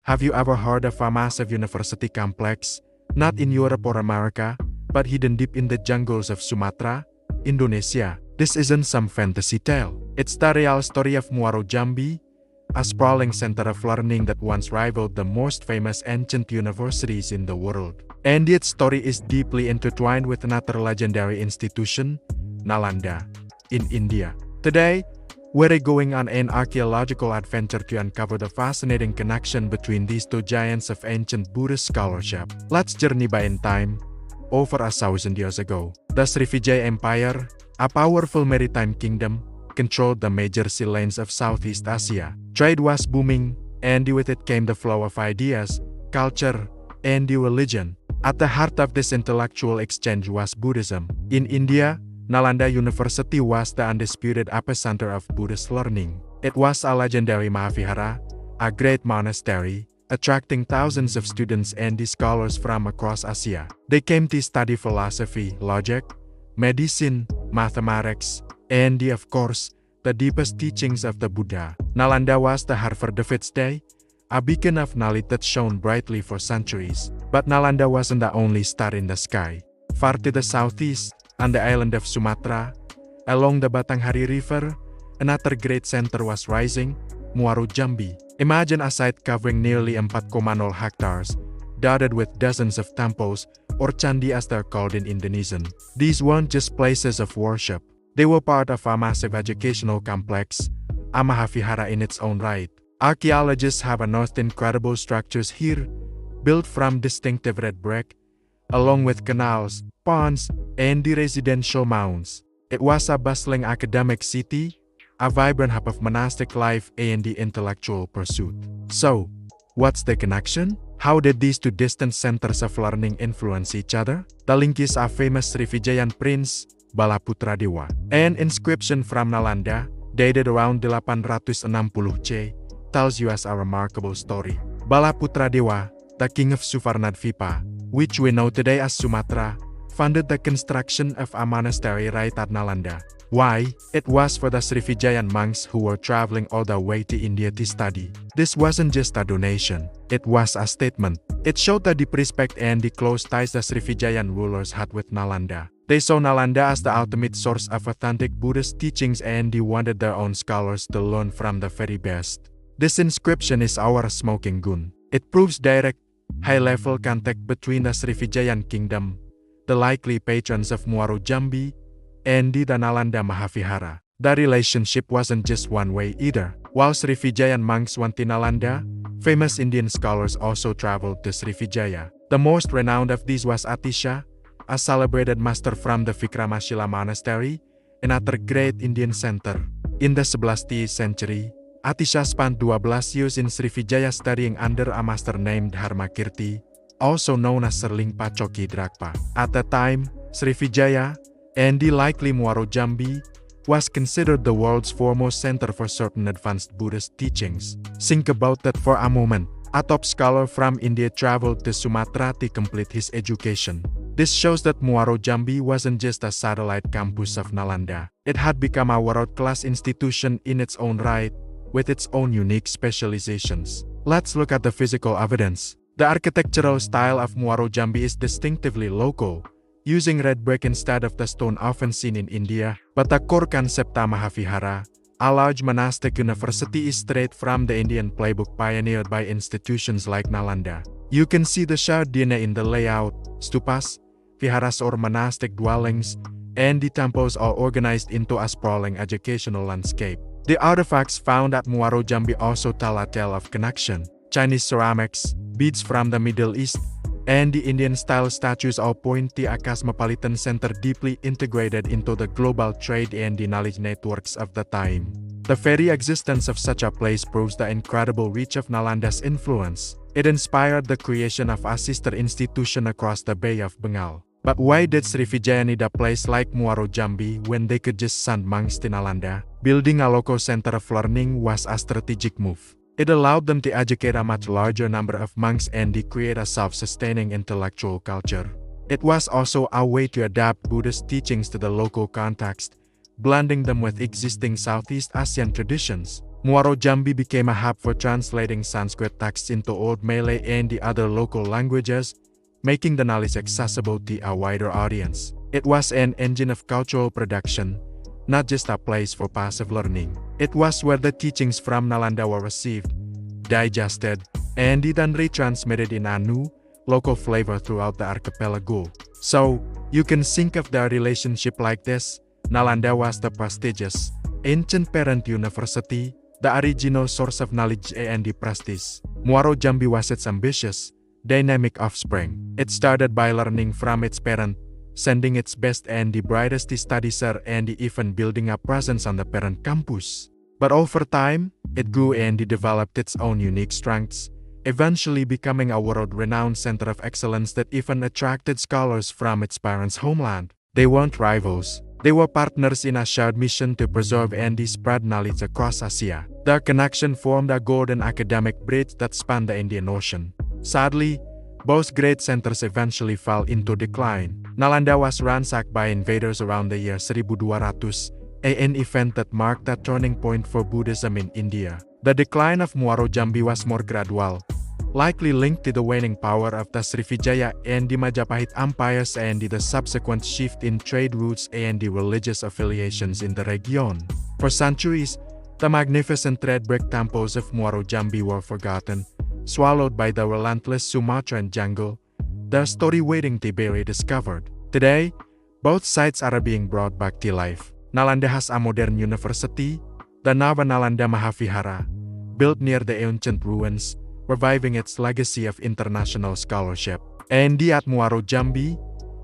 Have you ever heard of a massive university complex, not in Europe or America, but hidden deep in the jungles of Sumatra, Indonesia? This isn't some fantasy tale. It's the real story of Muaro Jambi, a sprawling center of learning that once rivaled the most famous ancient universities in the world. And its story is deeply intertwined with another legendary institution, Nalanda, in India. Today, we're going on an archaeological adventure to uncover the fascinating connection between these two giants of ancient Buddhist scholarship. Let's journey back in time, over 1,000 years ago. The Srivijaya Empire, a powerful maritime kingdom, controlled the major sea lanes of Southeast Asia. Trade was booming, and with it came the flow of ideas, culture, and religion. At the heart of this intellectual exchange was Buddhism. In India, Nalanda University was the undisputed epicenter of Buddhist learning. It was a legendary Mahavihara, a great monastery, attracting thousands of students and scholars from across Asia. They came to study philosophy, logic, medicine, mathematics, and of course, the deepest teachings of the Buddha. Nalanda was the Harvard of its day, a beacon of knowledge that shone brightly for centuries. But Nalanda wasn't the only star in the sky. Far to the southeast, on the island of Sumatra, along the Batanghari River, another great center was rising, Muaro Jambi. Imagine a site covering nearly 4,0 hectares, dotted with dozens of temples, or candi as they're called in Indonesian. These weren't just places of worship. They were part of a massive educational complex, a Mahavihara in its own right. Archaeologists have unearthed incredible structures here, built from distinctive red brick, along with canals, ponds, and the residential mounds. It was a bustling academic city, a vibrant hub of monastic life and the intellectual pursuit. So, what's the connection? How did these two distant centers of learning influence each other? The link is a famous Srivijayan prince, Balaputradewa. An inscription from Nalanda, dated around 860 CE, tells you us a remarkable story. Balaputradewa, the king of Suvarnadvipa, which we know today as Sumatra, funded the construction of a monastery right at Nalanda. Why? It was for the Srivijayan monks who were traveling all the way to India to study. This wasn't just a donation, it was a statement. It showed the deep respect and the close ties the Srivijayan rulers had with Nalanda. They saw Nalanda as the ultimate source of authentic Buddhist teachings and they wanted their own scholars to learn from the very best. This inscription is our smoking gun. It proves direct, high-level contact between the Srivijayan kingdom, the likely patrons of Muaro Jambi, and the Nalanda Mahavihara. The relationship wasn't just one way either. While Srivijayan monks went to Nalanda, famous Indian scholars also traveled to Srivijaya. The most renowned of these was Atisha, a celebrated master from the Vikramashila monastery, another great Indian center. In the 11th century, Atisha spent 12 years in Srivijaya studying under a master named Dharmakirti, also known as Serlingpa Choki Drakpa. At the time, Srivijaya, and the likely Muaro Jambi, was considered the world's foremost center for certain advanced Buddhist teachings. Think about that for a moment. A top scholar from India traveled to Sumatra to complete his education. This shows that Muaro Jambi wasn't just a satellite campus of Nalanda. It had become a world-class institution in its own right, with its own unique specializations. Let's look at the physical evidence. The architectural style of Muaro Jambi is distinctively local, using red brick instead of the stone often seen in India. But the core concept of Mahavihara, a large monastic university, is straight from the Indian playbook pioneered by institutions like Nalanda. You can see the shared DNA in the layout, stupas, viharas or monastic dwellings, and the temples are organized into a sprawling educational landscape. The artifacts found at Muaro Jambi also tell a tale of connection. Chinese ceramics, beads from the Middle East, and the Indian-style statues all point to a cosmopolitan center deeply integrated into the global trade and the knowledge networks of the time. The very existence of such a place proves the incredible reach of Nalanda's influence. It inspired the creation of a sister institution across the Bay of Bengal. But why did Srivijaya need a place like Muaro Jambi when they could just send monks to Nalanda? Building a local center of learning was a strategic move. It allowed them to educate a much larger number of monks and to create a self-sustaining intellectual culture. It was also a way to adapt Buddhist teachings to the local context, blending them with existing Southeast Asian traditions. Muaro Jambi became a hub for translating Sanskrit texts into Old Malay and the other local languages, making the knowledge accessible to a wider audience. It was an engine of cultural production, not just a place for passive learning. It was where the teachings from Nalanda were received, digested, and then retransmitted in a new, local flavor throughout the archipelago. So, you can think of the relationship like this. Nalanda was the prestigious, ancient parent university, the original source of knowledge and prestige. Muaro Jambi was its ambitious, dynamic offspring. It started by learning from its parent, sending its best and the brightest to study there and even building a presence on the parent campus. But over time, it grew and developed its own unique strengths, eventually becoming a world-renowned center of excellence that even attracted scholars from its parents' homeland. They weren't rivals. They were partners in a shared mission to preserve and spread knowledge across Asia. Their connection formed a golden academic bridge that spanned the Indian Ocean. Sadly, both great centers eventually fell into decline. Nalanda was ransacked by invaders around the year 1200, an event that marked a turning point for Buddhism in India. The decline of Muaro Jambi was more gradual, likely linked to the waning power of the Srivijaya and the Majapahit empires and the subsequent shift in trade routes and the religious affiliations in the region. For centuries, the magnificent red brick temples of Muaro Jambi were forgotten, swallowed by the relentless Sumatran jungle, their story waiting to be rediscovered. Today, both sites are being brought back to life. Nalanda has a modern university, the Nava Nalanda Mahavihara, built near the ancient ruins, reviving its legacy of international scholarship. And at Muaro Jambi,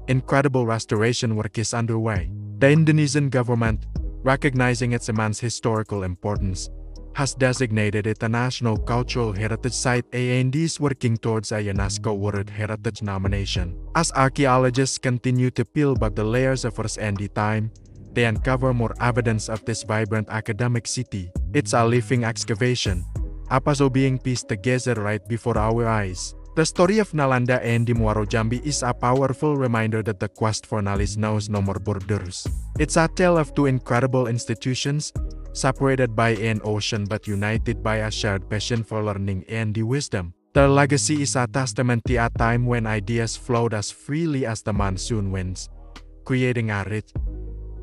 incredible restoration work is underway. The Indonesian government, recognizing its immense historical importance, has designated it a National Cultural Heritage Site and is working towards a UNESCO World Heritage nomination. As archaeologists continue to peel back the layers of first-hand time, they uncover more evidence of this vibrant academic city. It's a living excavation, a puzzle being pieced together right before our eyes. The story of Nalanda and the Muaro Jambi is a powerful reminder that the quest for knowledge knows no more borders. It's a tale of two incredible institutions, separated by an ocean but united by a shared passion for learning and the wisdom. Their legacy is a testament to a time when ideas flowed as freely as the monsoon winds, creating a rich,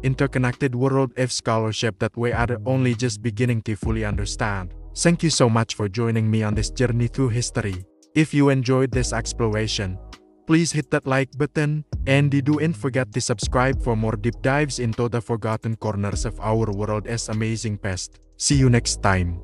interconnected world of scholarship that we are only just beginning to fully understand. Thank you so much for joining me on this journey through history. If you enjoyed this exploration, please hit that like button and don't forget to subscribe for more deep dives into the forgotten corners of our world as amazing past. See you next time.